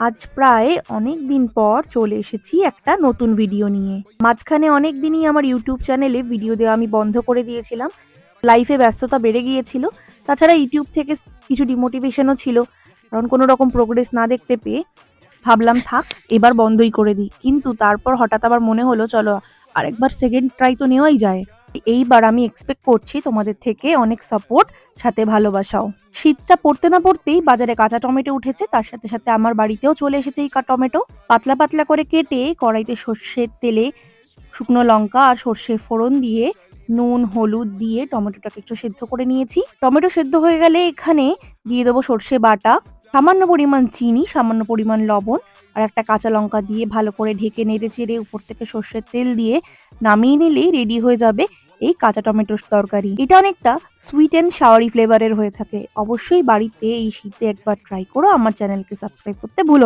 আজ প্রায় অনেক দিন পর চলে এসেছি একটা নতুন ভিডিও নিয়ে। মাঝখানে অনেক দিনই আমার ইউটিউব চ্যানেলে ভিডিও দেওয়া আমি বন্ধ করে দিয়েছিলাম। লাইফে ব্যস্ততা বেড়ে গিয়েছিল। তাছাড়া ইউটিউব থেকে কিছু ডিমোটিভেশনও ছিল। কারণ কোনো রকম প্রোগ্রেস না দেখতে পেয়ে ভাবলাম থাক এবার বন্ধই করে দিই। কিন্তু তারপর হঠাৎ আবার মনে হলো চলো আরেকবার সেকেন্ড ট্রাই তো নেওয়াই যায়। এইবার আমি এক্সপেক্ট করছি তোমাদের থেকে অনেক সাপোর্ট, সাথে ভালোবাসাও। শীতটা পড়তে না পড়তেই বাজারে কাঁচা টমেটো উঠেছে, তার সাথে সাথে আমার বাড়িতেও চলে এসেছে এই টমেটো। পাতলা পাতলা করে কেটে কড়াইতে সর্ষের তেলে শুকনো লঙ্কা আর সর্ষে ফোড়ন দিয়ে নুন হলুদ দিয়ে টমেটোটাকে একটু সেদ্ধ করে নিয়েছি। টমেটো সেদ্ধ হয়ে গেলে এখানে দিয়ে দেবো সর্ষে বাটা, সামান্য পরিমাণ চিনি, সামান্য পরিমাণ লবণ আর একটা কাঁচা লঙ্কা দিয়ে ভালো করে ঢেকে নেড়ে চেড়ে উপর থেকে সর্ষের তেল দিয়ে নামিয়ে নিলেই রেডি হয়ে যাবে এই কাঁচা টমেটোর তরকারি। এটা অনেকটা সুইট অ্যান্ড শাওয়ারি ফ্লেভারের হয়ে থাকে। অবশ্যই বাড়িতে এই শীতে একবার ট্রাই করো। আমার চ্যানেলকে সাবস্ক্রাইব করতে ভুলো